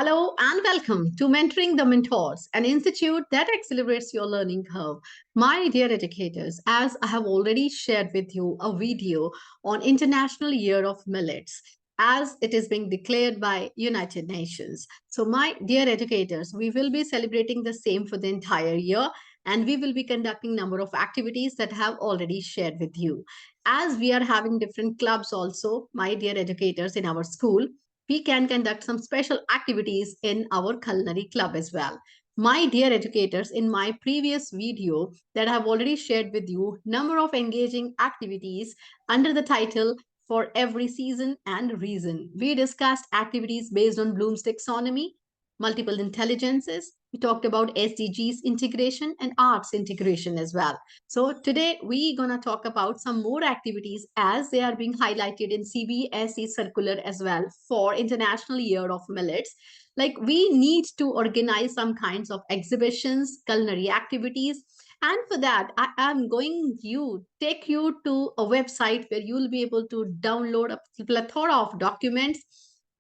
Hello and welcome to Mentoring the Mentors, an institute that accelerates your learning curve. My dear educators, as I have already shared with you a video on International Year of Millets, as it is being declared by United Nations. So my dear educators, we will be celebrating the same for the entire year, and we will be conducting number of activities that I have already shared with you. As we are having different clubs also, my dear educators, in our school, we can conduct some special activities in our culinary club as well. My dear educators, in my previous video that I have already shared with you, number of engaging activities under the title for every season and reason. We discussed activities based on Bloom's taxonomy, multiple intelligences. We talked about SDGs integration and arts integration as well. So today we're going to talk about some more activities as they are being highlighted in CBSE Circular as well for International Year of Millets. Like we need to organize some kinds of exhibitions, culinary activities. And for that, I am going to take you to a website where you'll be able to download a plethora of documents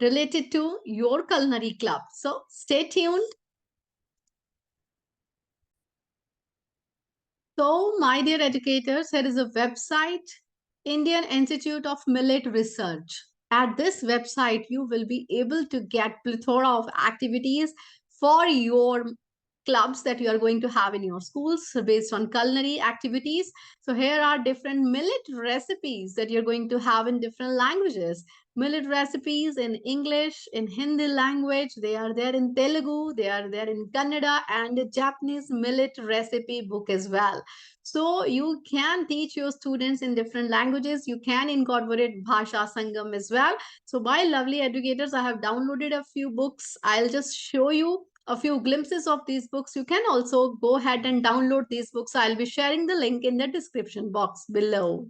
related to your culinary club. So stay tuned. So, my dear educators, here is a website, Indian Institute of Millet Research. At this website, you will be able to get plethora of activities for your clubs that you are going to have in your schools based on culinary activities. So here are different millet recipes that you're going to have in different languages. Millet recipes in English, in Hindi language, they are there in Telugu, they are there in Kannada and Japanese millet recipe book as well. So you can teach your students in different languages. You can incorporate Bhasha Sangam as well. So my lovely educators, I have downloaded a few books. I'll just show you a few glimpses of these books. You can also go ahead and download these books. I'll be sharing the link in the description box below.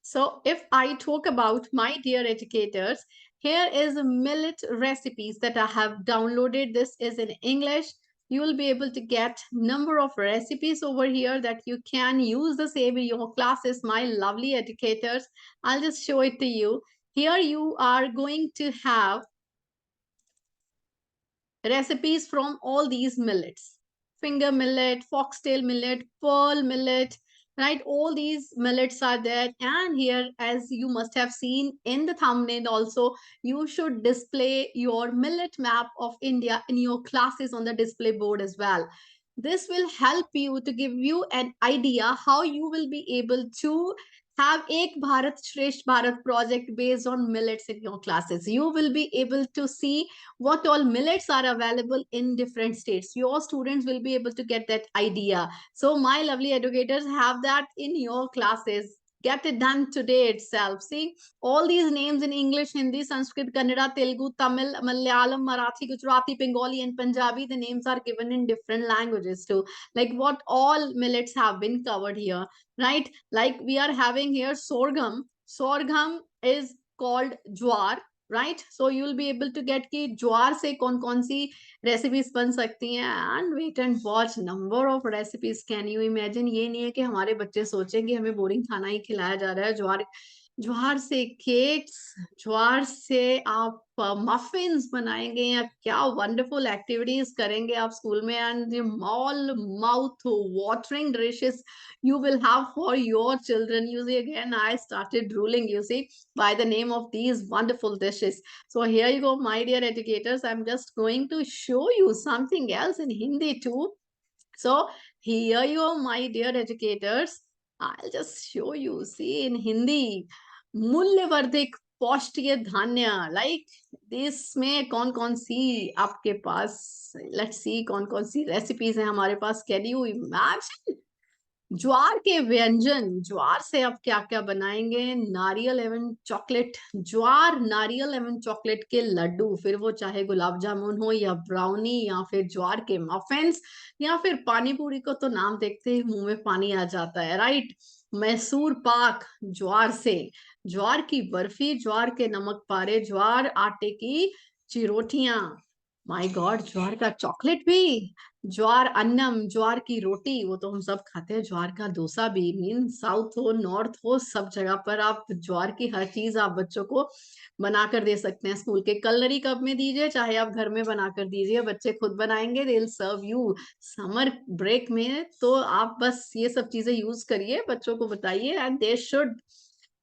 So if I talk about my dear educators, here is millet recipes that I have downloaded. This is in English. You will be able to get number of recipes over here that you can use the same in your classes, my lovely educators. I'll just show it to you. Here you are going to have recipes from all these millets: finger millet, foxtail millet, pearl millet, right? All these millets are there. And here, as you must have seen in the thumbnail also, you should display your millet map of India in your classes on the display board as well. This will help you to give you an idea how you will be able to have Ek Bharat Shresht Bharat project based on millets in your classes. You will be able to see what all millets are available in different states. Your students will be able to get that idea. So my lovely educators, have that in your classes. Get it done today itself. See, all these names in English, Hindi, Sanskrit, Kannada, Telugu, Tamil, Malayalam, Marathi, Gujarati, Bengali, and Punjabi, the names are given in different languages too. Like what all millets have been covered here, right? Like we are having here sorghum. Sorghum is called jwar, right so you will be able to get कि ज्वार से कौन कौन सी recipes बन सकती हैं. And wait and watch number of recipes. Can you imagine? ये नहीं है कि हमारे बच्चे सोचेंगे हमें बोरिंग खाना ही खिलाया जा रहा है. ज्वार ज्वार से केक्स, ज्वार से आप मफिन्स बनाएंगे या क्या वंडरफुल एक्टिविटीज करेंगे आप स्कूल में. And all mouth watering dishes you will have for your children. You see, again, I started drooling, you see, by the name of these wonderful dishes. So here you go, my dear educators. I'm just going to show you something else in Hindi too. So here you go, my dear educators. I'll just show you. See, in Hindi, मूल्यवर्धित पौष्टिक धान्य, like this में कौन कौन सी आपके पास, let's see कौन कौन सी recipes हैं हमारे पास. Can you imagine? ज्वार के व्यंजन. ज्वार से आप क्या क्या बनाएंगे? नारियल एवं चॉकलेट, ज्वार नारियल एवं चॉकलेट के लड्डू, फिर वो चाहे गुलाब जामुन हो या ब्राउनी या फिर ज्वार के मफिन्स या फिर पानी पूरी को तो नाम देखते ही मुंह में पानी आ जाता है, राइट? मैसूर पाक ज्वार से, ज्वार की बर्फी, ज्वार के नमक पारे, ज्वार आटे की चिरोटियां, माय गॉड, ज्वार का चॉकलेट भी, ज्वार अन्नम, ज्वार की रोटी, वो तो हम सब खाते हैं। ज्वार का डोसा भी, मीन साउथ हो नॉर्थ हो सब जगह पर आप ज्वार की हर चीज आप बच्चों को बना कर दे सकते हैं। स्कूल के कलरी कप में दीजिए, चाहे आप घर में बना कर दीजिए, बच्चे खुद बनाएंगे, they will serve you. Summer break में तो आप बस ये सब चीजें यूज करिए, बच्चों को बताइए, and they should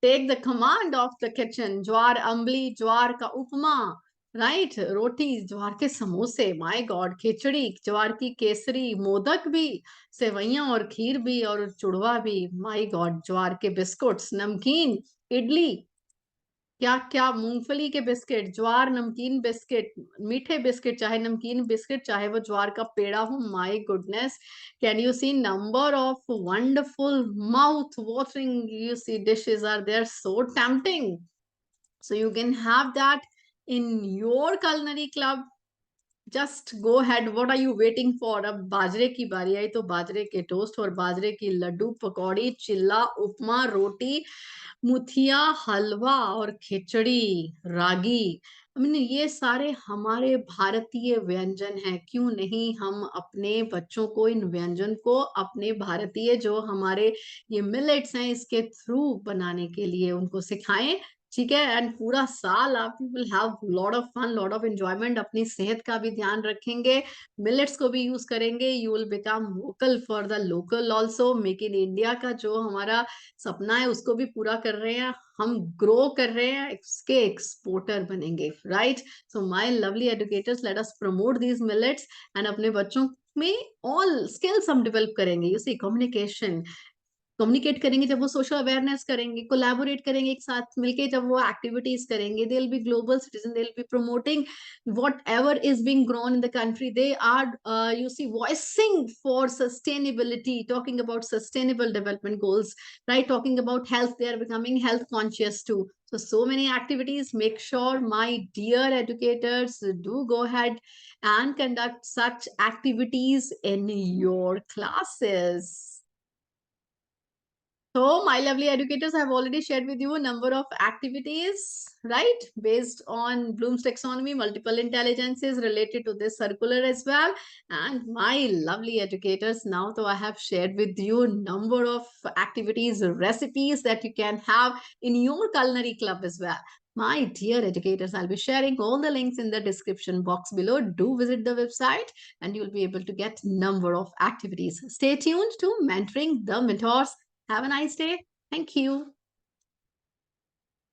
take the command of the kitchen. ज्वार अम्बली, ज्वार का उपमा, राइट, रोटी, ज्वार के समोसे, माय गॉड, खिचड़ी, ज्वार की केसरी, मोदक भी, सेवइयां और खीर भी और चुड़वा भी, माय गॉड, ज्वार के बिस्कुट्स, नमकीन, इडली, क्या क्या, मूंगफली के बिस्किट, ज्वार नमकीन बिस्किट, मीठे बिस्किट चाहे नमकीन बिस्किट, चाहे वो ज्वार का पेड़ा हो, my goodness, can you see number of wonderful mouth watering you see dishes are there, so tempting. So you can have that in your culinary club. Just go head, what are you waiting for? अब बाजरे की बारी आई तो बाजरे के toast और बाजरे की लड्डू, पकौड़ी, चिल्ला, उपमा, रोटी, मुथिया, हलवा और खिचड़ी, रागी। आई मीन ये सारे हमारे भारतीय व्यंजन हैं। क्यों नहीं हम अपने बच्चों को इन व्यंजन को, अपने भारतीय जो हमारे ये मिलेट्स हैं, इसके थ्रू बनाने के लिए उनको सिखाएं। ठीक है, एंड पूरा साल आप will have lot of fun, lot of enjoyment, अपनी सेहत का भी ध्यान रखेंगे, मिलेट्स को भी यूज करेंगे, you will become vocal for the local also. Make in India का जो हमारा सपना है उसको भी पूरा कर रहे हैं, हम ग्रो कर रहे हैं, इसके एक्सपोर्टर बनेंगे, right. So my lovely educators, let us promote these millets and अपने बच्चों में ऑल स्किल्स हम डेवलप करेंगे। यू सी, कम्युनिकेशन, कम्युनिकेट करेंगे जब वो सोशल अवेयरनेस करेंगे, कोलैबोरेट करेंगे एक साथ मिलके, जब वो एक्टिविटीज करेंगे, they will be global citizen, they will be promoting whatever is being grown in the country, they are you see voicing for sustainability, talking about sustainable development goals, right, talking about health, they are becoming health conscious too. So many activities. Make sure, my dear educators, do go ahead and conduct such activities in your classes. So, my lovely educators, I have already shared with you a number of activities, right? Based on Bloom's taxonomy, multiple intelligences related to this circular as well. And my lovely educators, now though I have shared with you a number of activities, recipes that you can have in your culinary club as well. My dear educators, I'll be sharing all the links in the description box below. Do visit the website and you'll be able to get number of activities. Stay tuned to Mentoring the Mentors. Have a nice day. Thank you.